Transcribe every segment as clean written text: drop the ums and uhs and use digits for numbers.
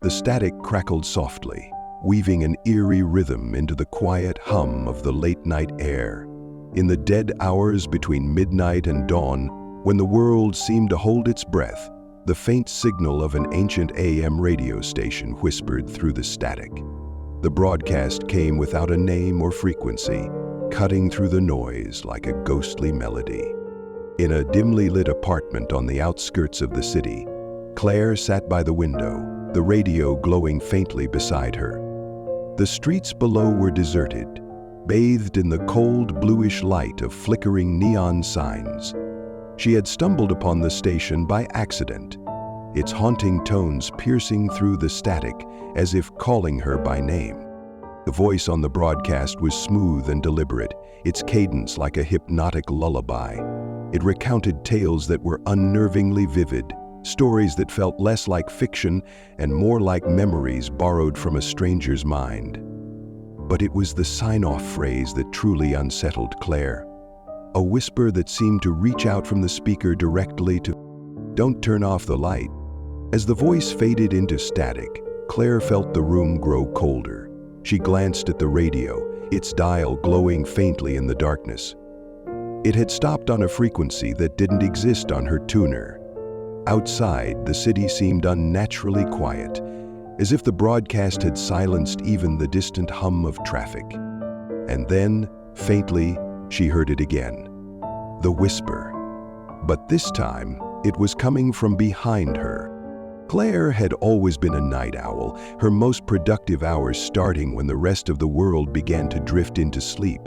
The static crackled softly, weaving an eerie rhythm into the quiet hum of the late-night air. In the dead hours between midnight and dawn, when the world seemed to hold its breath, the faint signal of an ancient AM radio station whispered through the static. The broadcast came without a name or frequency, cutting through the noise like a ghostly melody. In a dimly lit apartment on the outskirts of the city, Claire sat by the window, the radio glowing faintly beside her. The streets below were deserted, bathed in the cold bluish light of flickering neon signs. She had stumbled upon the station by accident, its haunting tones piercing through the static as if calling her by name. The voice on the broadcast was smooth and deliberate, its cadence like a hypnotic lullaby. It recounted tales that were unnervingly vivid, stories that felt less like fiction and more like memories borrowed from a stranger's mind. But it was the sign-off phrase that truly unsettled Claire. A whisper that seemed to reach out from the speaker directly to, "Don't turn off the light." As the voice faded into static, Claire felt the room grow colder. She glanced at the radio, its dial glowing faintly in the darkness. It had stopped on a frequency that didn't exist on her tuner. Outside, the city seemed unnaturally quiet, as if the broadcast had silenced even the distant hum of traffic. And then, faintly, she heard it again. The whisper. But this time, it was coming from behind her. Claire had always been a night owl, her most productive hours starting when the rest of the world began to drift into sleep.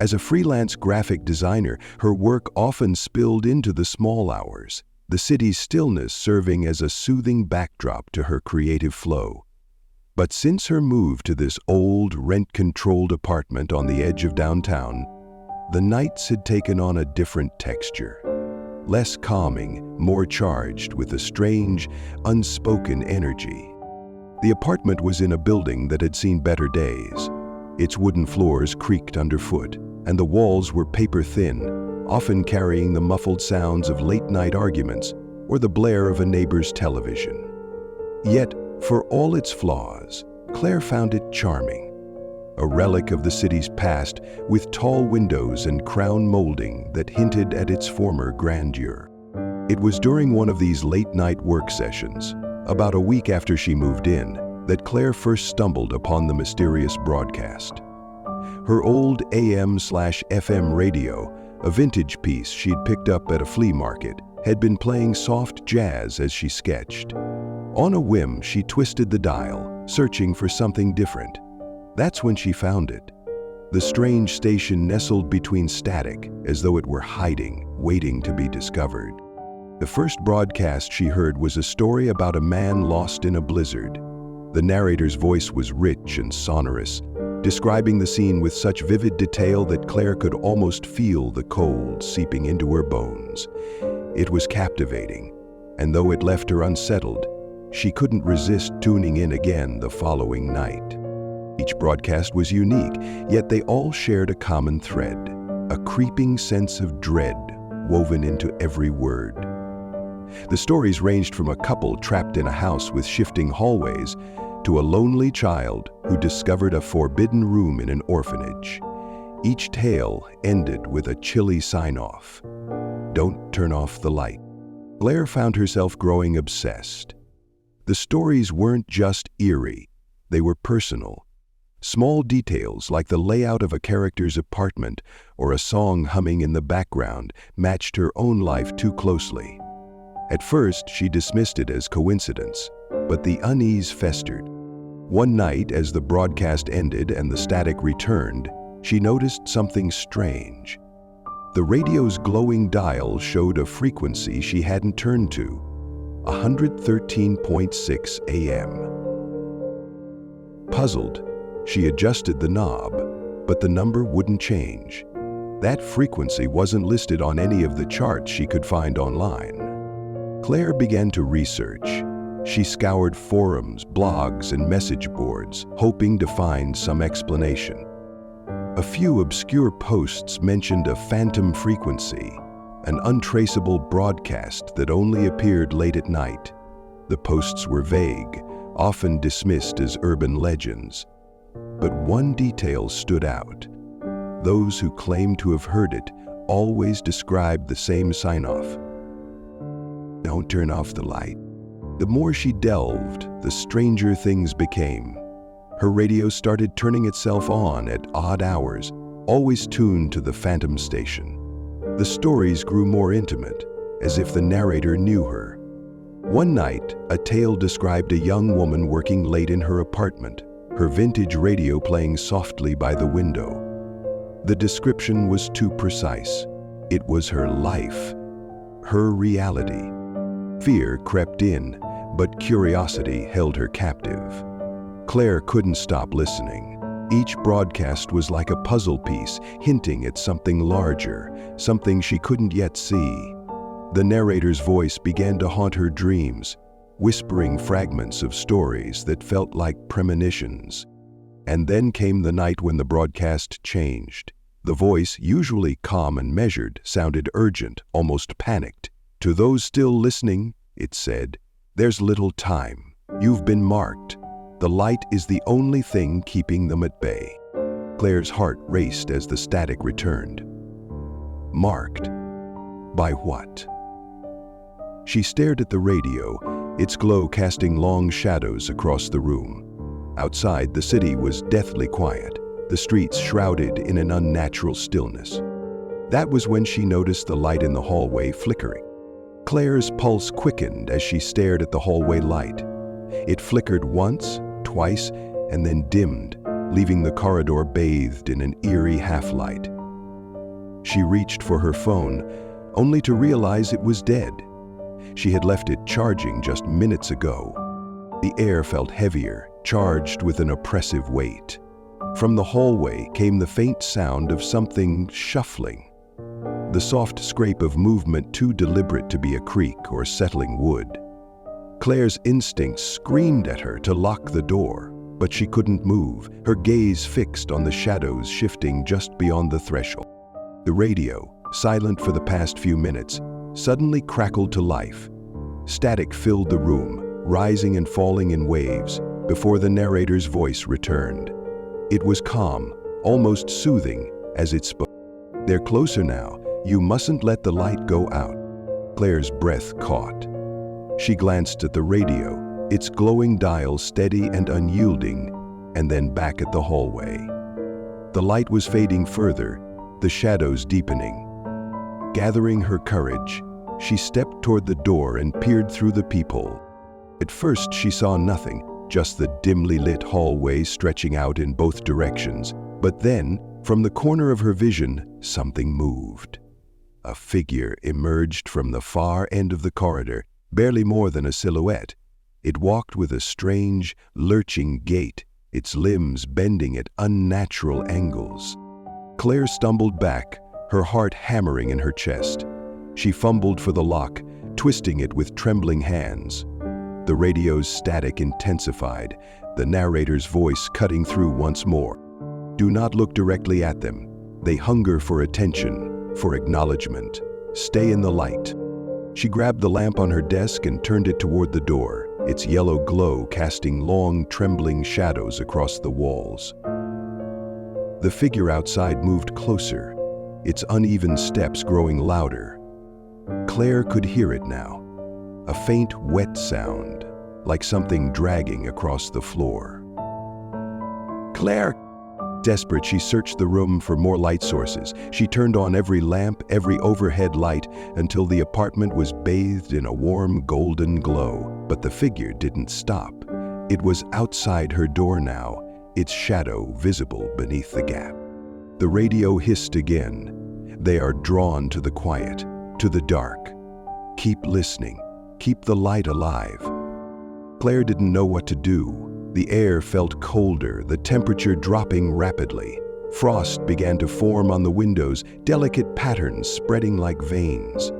As a freelance graphic designer, her work often spilled into the small hours, the city's stillness serving as a soothing backdrop to her creative flow. But since her move to this old, rent-controlled apartment on the edge of downtown, the nights had taken on a different texture. Less calming, more charged with a strange, unspoken energy. The apartment was in a building that had seen better days. Its wooden floors creaked underfoot, and the walls were paper-thin, often carrying the muffled sounds of late-night arguments or the blare of a neighbor's television. Yet, for all its flaws, Claire found it charming. A relic of the city's past with tall windows and crown molding that hinted at its former grandeur. It was during one of these late-night work sessions, about a week after she moved in, that Claire first stumbled upon the mysterious broadcast. Her old AM/FM radio, a vintage piece she'd picked up at a flea market, had been playing soft jazz as she sketched. On a whim, she twisted the dial, searching for something different. That's when she found it. The strange station nestled between static, as though it were hiding, waiting to be discovered. The first broadcast she heard was a story about a man lost in a blizzard. The narrator's voice was rich and sonorous, describing the scene with such vivid detail that Claire could almost feel the cold seeping into her bones. It was captivating, and though it left her unsettled, she couldn't resist tuning in again the following night. Each broadcast was unique, yet they all shared a common thread, a creeping sense of dread woven into every word. The stories ranged from a couple trapped in a house with shifting hallways to a lonely child who discovered a forbidden room in an orphanage. Each tale ended with a chilly sign-off. "Don't turn off the light." Claire found herself growing obsessed. The stories weren't just eerie, they were personal. Small details like the layout of a character's apartment or a song humming in the background matched her own life too closely. At first, she dismissed it as coincidence, but the unease festered. One night, as the broadcast ended and the static returned, she noticed something strange. The radio's glowing dial showed a frequency she hadn't turned to, 113.6 AM. Puzzled, she adjusted the knob, but the number wouldn't change. That frequency wasn't listed on any of the charts she could find online. Claire began to research. She scoured forums, blogs, and message boards, hoping to find some explanation. A few obscure posts mentioned a phantom frequency, an untraceable broadcast that only appeared late at night. The posts were vague, often dismissed as urban legends. But one detail stood out. Those who claimed to have heard it always described the same sign-off. "Don't turn off the light." The more she delved, the stranger things became. Her radio started turning itself on at odd hours, always tuned to the phantom station. The stories grew more intimate, as if the narrator knew her. One night, a tale described a young woman working late in her apartment, her vintage radio playing softly by the window. The description was too precise. It was her life, her reality. Fear crept in, but curiosity held her captive. Claire couldn't stop listening. Each broadcast was like a puzzle piece, hinting at something larger, something she couldn't yet see. The narrator's voice began to haunt her dreams, whispering fragments of stories that felt like premonitions. And then came the night when the broadcast changed. The voice, usually calm and measured, sounded urgent, almost panicked. "To those still listening," it said, "there's little time. You've been marked. The light is the only thing keeping them at bay." Claire's heart raced as the static returned. Marked? By what? She stared at the radio, its glow casting long shadows across the room. Outside, the city was deathly quiet, the streets shrouded in an unnatural stillness. That was when she noticed the light in the hallway flickering. Claire's pulse quickened as she stared at the hallway light. It flickered once, twice, and then dimmed, leaving the corridor bathed in an eerie half-light. She reached for her phone, only to realize it was dead. She had left it charging just minutes ago. The air felt heavier, charged with an oppressive weight. From the hallway came the faint sound of something shuffling, the soft scrape of movement too deliberate to be a creak or settling wood. Claire's instincts screamed at her to lock the door, but she couldn't move, her gaze fixed on the shadows shifting just beyond the threshold. The radio, silent for the past few minutes, suddenly crackled to life. Static filled the room, rising and falling in waves, before the narrator's voice returned. It was calm, almost soothing, as it spoke. "They're closer now. You mustn't let the light go out." Claire's breath caught. She glanced at the radio, its glowing dial steady and unyielding, and then back at the hallway. The light was fading further, the shadows deepening. Gathering her courage, she stepped toward the door and peered through the peephole. At first she saw nothing, just the dimly lit hallway stretching out in both directions. But then, from the corner of her vision, something moved. A figure emerged from the far end of the corridor, barely more than a silhouette. It walked with a strange, lurching gait, its limbs bending at unnatural angles. Claire stumbled back, her heart hammering in her chest. She fumbled for the lock, twisting it with trembling hands. The radio's static intensified, the narrator's voice cutting through once more. "Do not look directly at them. They hunger for attention, for acknowledgement. Stay in the light." She grabbed the lamp on her desk and turned it toward the door, its yellow glow casting long, trembling shadows across the walls. The figure outside moved closer, its uneven steps growing louder. Claire could hear it now, a faint, wet sound, like something dragging across the floor. "Claire!" Desperate, she searched the room for more light sources. She turned on every lamp, every overhead light, until the apartment was bathed in a warm, golden glow. But the figure didn't stop. It was outside her door now, its shadow visible beneath the gap. The radio hissed again. "They are drawn to the quiet, to the dark. Keep listening. Keep the light alive." Claire didn't know what to do. The air felt colder, the temperature dropping rapidly. Frost began to form on the windows, delicate patterns spreading like veins.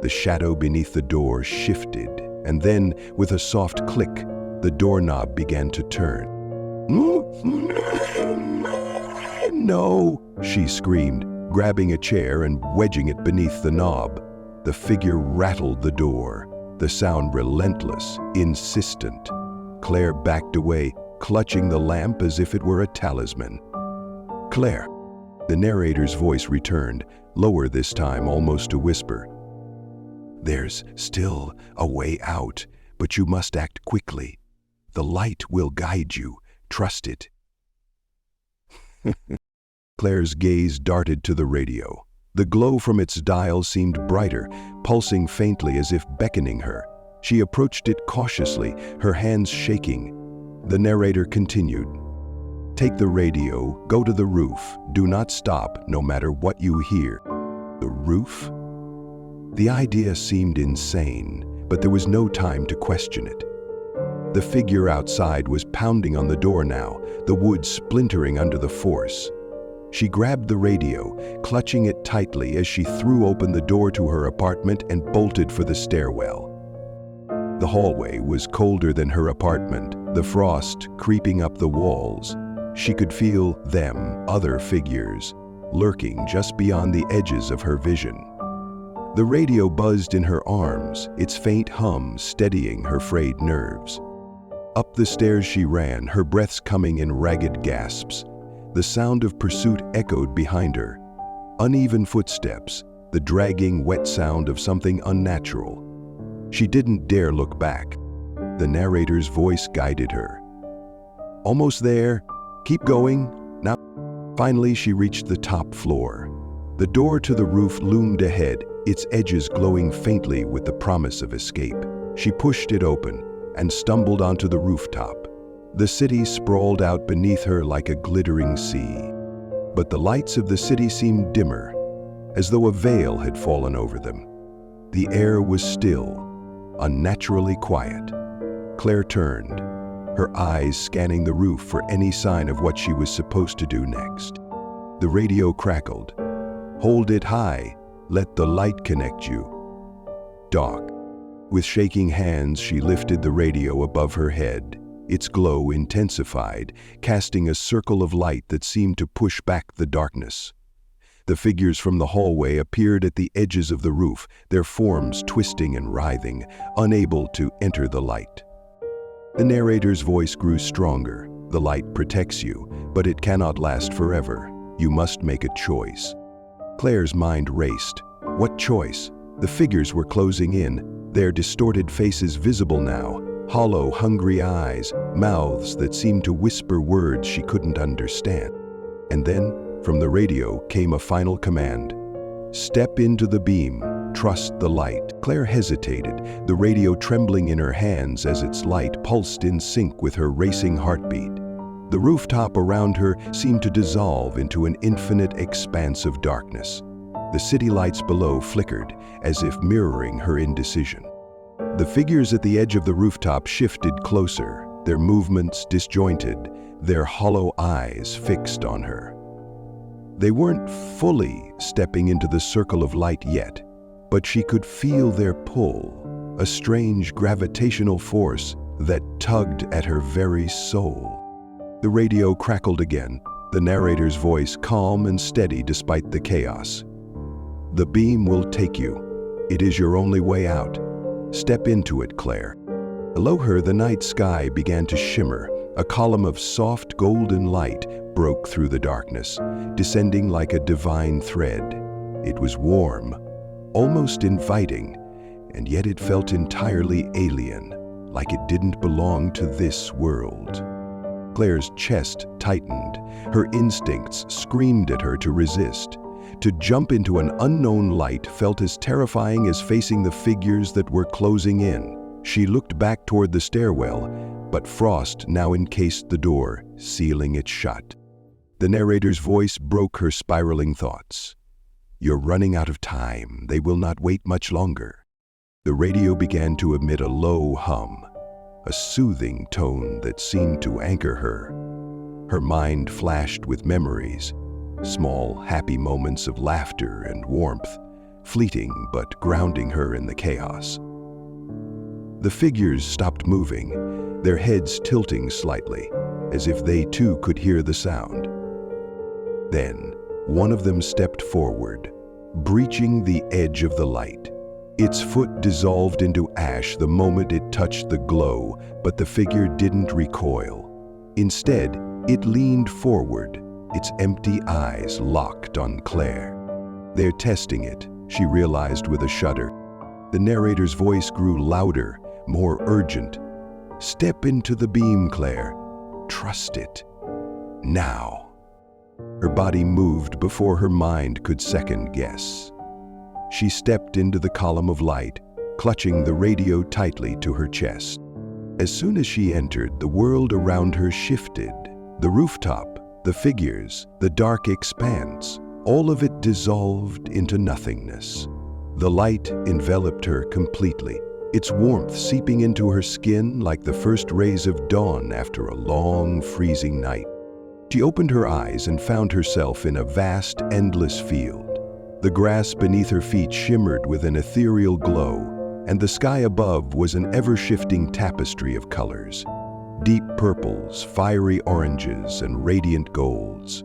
The shadow beneath the door shifted, and then, with a soft click, the doorknob began to turn. "No!" she screamed, grabbing a chair and wedging it beneath the knob. The figure rattled the door, the sound relentless, insistent. Claire backed away, clutching the lamp as if it were a talisman. "Claire," the narrator's voice returned, lower this time, almost a whisper. "There's still a way out, but you must act quickly. The light will guide you. Trust it." Claire's gaze darted to the radio. The glow from its dial seemed brighter, pulsing faintly as if beckoning her. She approached it cautiously, her hands shaking. The narrator continued. "Take the radio, go to the roof. Do not stop, no matter what you hear." The roof? The idea seemed insane, but there was no time to question it. The figure outside was pounding on the door now, the wood splintering under the force. She grabbed the radio, clutching it tightly as she threw open the door to her apartment and bolted for the stairwell. The hallway was colder than her apartment, the frost creeping up the walls. She could feel them, other figures, lurking just beyond the edges of her vision. The radio buzzed in her arms, its faint hum steadying her frayed nerves. Up the stairs she ran, her breaths coming in ragged gasps. The sound of pursuit echoed behind her. Uneven footsteps, the dragging, wet sound of something unnatural. She didn't dare look back. The narrator's voice guided her. "Almost there. Keep going. Now." Finally, she reached the top floor. The door to the roof loomed ahead, its edges glowing faintly with the promise of escape. She pushed it open and stumbled onto the rooftop. The city sprawled out beneath her like a glittering sea. But the lights of the city seemed dimmer, as though a veil had fallen over them. The air was still, unnaturally quiet. Claire turned, her eyes scanning the roof for any sign of what she was supposed to do next. The radio crackled. "Hold it high. Let the light connect you." Dark. With shaking hands, she lifted the radio above her head. Its glow intensified, casting a circle of light that seemed to push back the darkness. The figures from the hallway appeared at the edges of the roof, their forms twisting and writhing, unable to enter the light. The narrator's voice grew stronger. "The light protects you, but it cannot last forever. You must make a choice." Claire's mind raced. What choice? The figures were closing in, their distorted faces visible now, hollow, hungry eyes, mouths that seemed to whisper words she couldn't understand. And then, from the radio, came a final command. "Step into the beam. Trust the light." Claire hesitated, the radio trembling in her hands as its light pulsed in sync with her racing heartbeat. The rooftop around her seemed to dissolve into an infinite expanse of darkness. The city lights below flickered, as if mirroring her indecision. The figures at the edge of the rooftop shifted closer, their movements disjointed, their hollow eyes fixed on her. They weren't fully stepping into the circle of light yet, but she could feel their pull, a strange gravitational force that tugged at her very soul. The radio crackled again, the narrator's voice calm and steady despite the chaos. "The beam will take you. It is your only way out. Step into it, Claire." Below her, the night sky began to shimmer. A column of soft golden light broke through the darkness, descending like a divine thread. It was warm, almost inviting, and yet it felt entirely alien, like it didn't belong to this world. Claire's chest tightened. Her instincts screamed at her to resist. To jump into an unknown light felt as terrifying as facing the figures that were closing in. She looked back toward the stairwell, but frost now encased the door, sealing it shut. The narrator's voice broke her spiraling thoughts. "You're running out of time. They will not wait much longer." The radio began to emit a low hum, a soothing tone that seemed to anchor her. Her mind flashed with memories, small, happy moments of laughter and warmth, fleeting but grounding her in the chaos. The figures stopped moving, their heads tilting slightly, as if they too could hear the sound. Then, one of them stepped forward, breaching the edge of the light. Its foot dissolved into ash the moment it touched the glow, but the figure didn't recoil. Instead, it leaned forward, its empty eyes locked on Claire. "They're testing it," she realized with a shudder. The narrator's voice grew louder, more urgent. "Step into the beam, Claire. Trust it. Now." Her body moved before her mind could second guess. She stepped into the column of light, clutching the radio tightly to her chest. As soon as she entered, the world around her shifted. The rooftop, the figures, the dark expanse, all of it dissolved into nothingness. The light enveloped her completely, its warmth seeping into her skin like the first rays of dawn after a long, freezing night. She opened her eyes and found herself in a vast, endless field. The grass beneath her feet shimmered with an ethereal glow, and the sky above was an ever-shifting tapestry of colors. Deep purples, fiery oranges, and radiant golds.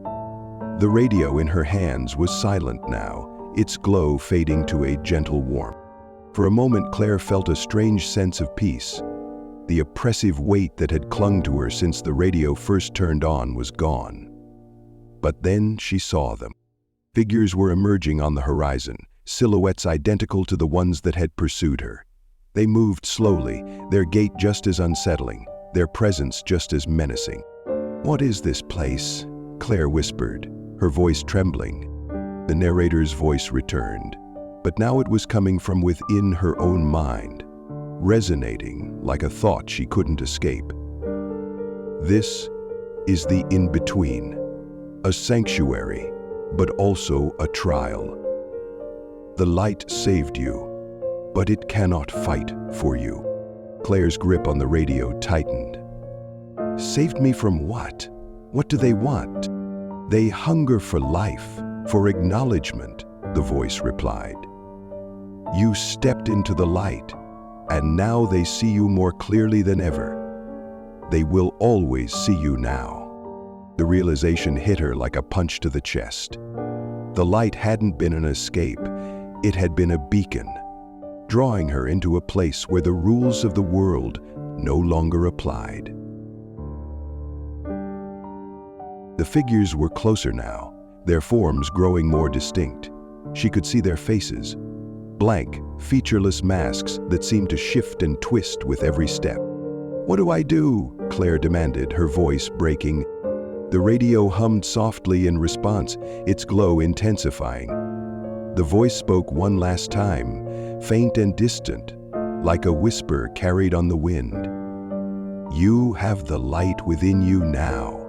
The radio in her hands was silent now, its glow fading to a gentle warmth. For a moment, Claire felt a strange sense of peace. The oppressive weight that had clung to her since the radio first turned on was gone. But then she saw them. Figures were emerging on the horizon, silhouettes identical to the ones that had pursued her. They moved slowly, their gait just as unsettling, their presence just as menacing. "What is this place?" Claire whispered, her voice trembling. The narrator's voice returned, but now it was coming from within her own mind, resonating like a thought she couldn't escape. "This is the in-between, a sanctuary, but also a trial. The light saved you, but it cannot fight for you." Claire's grip on the radio tightened. "Saved me from what? What do they want?" "They hunger for life, for acknowledgement," the voice replied. "You stepped into the light, and now they see you more clearly than ever. They will always see you now." The realization hit her like a punch to the chest. The light hadn't been an escape, it had been a beacon, drawing her into a place where the rules of the world no longer applied. The figures were closer now, their forms growing more distinct. She could see their faces, blank, featureless masks that seemed to shift and twist with every step. "What do I do?" Claire demanded, her voice breaking. The radio hummed softly in response, its glow intensifying. The voice spoke one last time, faint and distant, like a whisper carried on the wind. "You have the light within you now.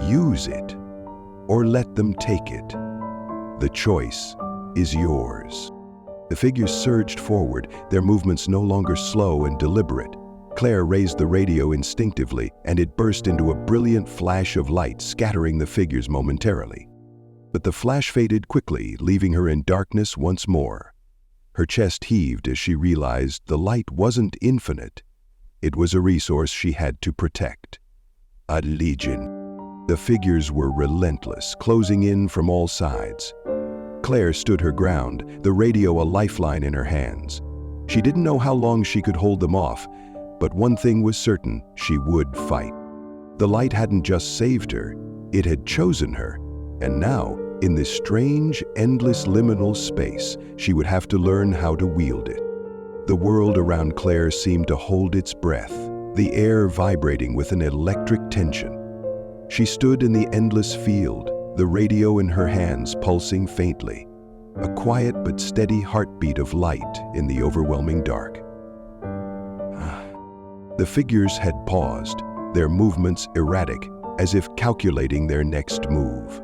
Use it, or let them take it. The choice is yours." The figures surged forward, their movements no longer slow and deliberate. Claire raised the radio instinctively, and it burst into a brilliant flash of light, scattering the figures momentarily. But the flash faded quickly, leaving her in darkness once more. Her chest heaved as she realized the light wasn't infinite. It was a resource she had to protect. A legion. The figures were relentless, closing in from all sides. Claire stood her ground, the radio a lifeline in her hands. She didn't know how long she could hold them off, but one thing was certain, she would fight. The light hadn't just saved her, it had chosen her, and now, in this strange, endless liminal space, she would have to learn how to wield it. The world around Claire seemed to hold its breath, the air vibrating with an electric tension. She stood in the endless field, the radio in her hands pulsing faintly, a quiet but steady heartbeat of light in the overwhelming dark. The figures had paused, their movements erratic, as if calculating their next move.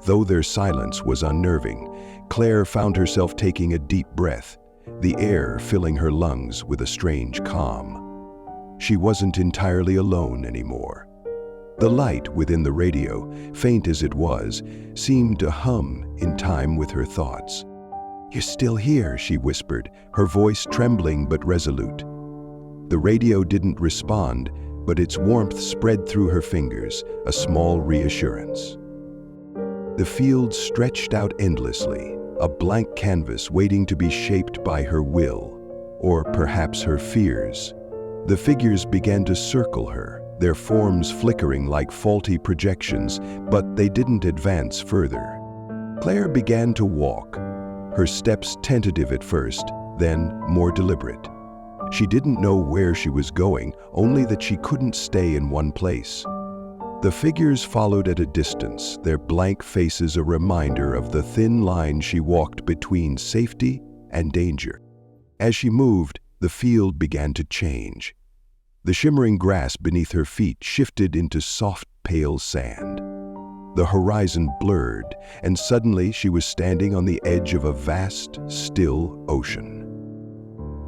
Though their silence was unnerving, Claire found herself taking a deep breath, the air filling her lungs with a strange calm. She wasn't entirely alone anymore. The light within the radio, faint as it was, seemed to hum in time with her thoughts. "You're still here," she whispered, her voice trembling but resolute. The radio didn't respond, but its warmth spread through her fingers, a small reassurance. The field stretched out endlessly, a blank canvas waiting to be shaped by her will, or perhaps her fears. The figures began to circle her, their forms flickering like faulty projections, but they didn't advance further. Claire began to walk, her steps tentative at first, then more deliberate. She didn't know where she was going, only that she couldn't stay in one place. The figures followed at a distance, their blank faces a reminder of the thin line she walked between safety and danger. As she moved, the field began to change. The shimmering grass beneath her feet shifted into soft, pale sand. The horizon blurred, and suddenly she was standing on the edge of a vast, still ocean.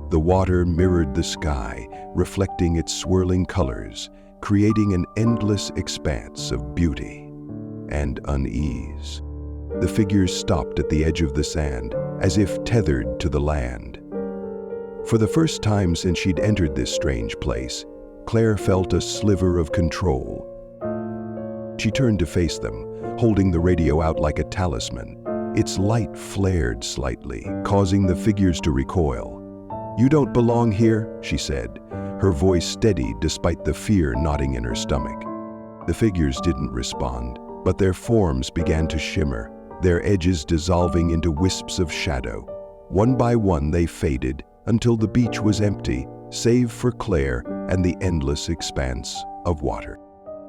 The water mirrored the sky, reflecting its swirling colors, creating an endless expanse of beauty and unease. The figures stopped at the edge of the sand, as if tethered to the land. For the first time since she'd entered this strange place, Claire felt a sliver of control. She turned to face them, holding the radio out like a talisman. Its light flared slightly, causing the figures to recoil. "You don't belong here," she said, her voice steady despite the fear knotting in her stomach. The figures didn't respond, but their forms began to shimmer, their edges dissolving into wisps of shadow. One by one they faded until the beach was empty, save for Claire and the endless expanse of water.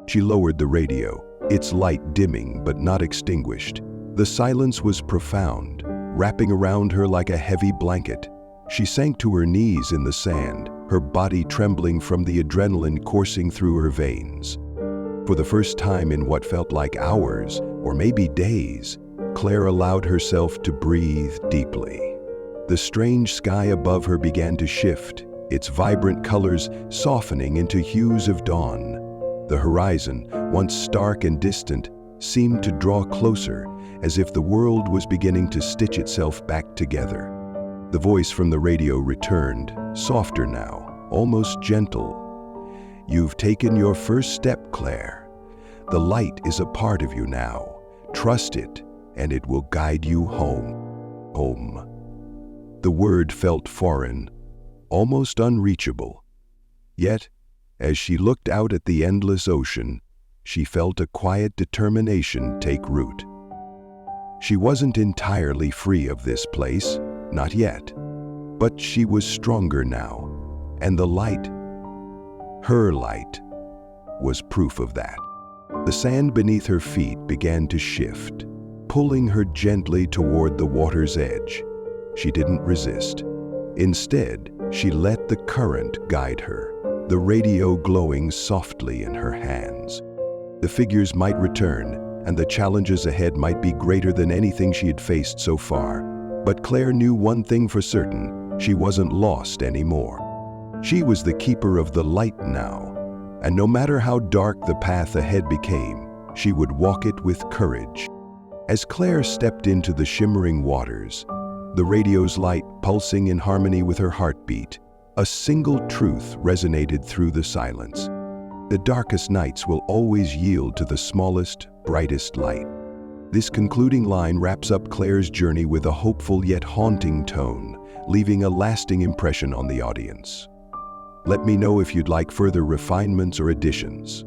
She lowered the radio, its light dimming but not extinguished. The silence was profound, wrapping around her like a heavy blanket. She sank to her knees in the sand, her body trembling from the adrenaline coursing through her veins. For the first time in what felt like hours, or maybe days, Claire allowed herself to breathe deeply. The strange sky above her began to shift, its vibrant colors softening into hues of dawn. The horizon, once stark and distant, seemed to draw closer, as if the world was beginning to stitch itself back together. The voice from the radio returned, softer now, almost gentle. "You've taken your first step, Claire. The light is a part of you now. Trust it, and it will guide you home." Home. The word felt foreign, almost unreachable. Yet, as she looked out at the endless ocean, she felt a quiet determination take root. She wasn't entirely free of this place, not yet, but she was stronger now, and the light, her light, was proof of that. The sand beneath her feet began to shift, pulling her gently toward the water's edge. She didn't resist. Instead, she let the current guide her, the radio glowing softly in her hands. The figures might return, and the challenges ahead might be greater than anything she had faced so far. But Claire knew one thing for certain: she wasn't lost anymore. She was the keeper of the light now, and no matter how dark the path ahead became, she would walk it with courage. As Claire stepped into the shimmering waters, the radio's light pulsing in harmony with her heartbeat, a single truth resonated through the silence. The darkest nights will always yield to the smallest, brightest light. This concluding line wraps up Claire's journey with a hopeful yet haunting tone, leaving a lasting impression on the audience. Let me know if you'd like further refinements or additions.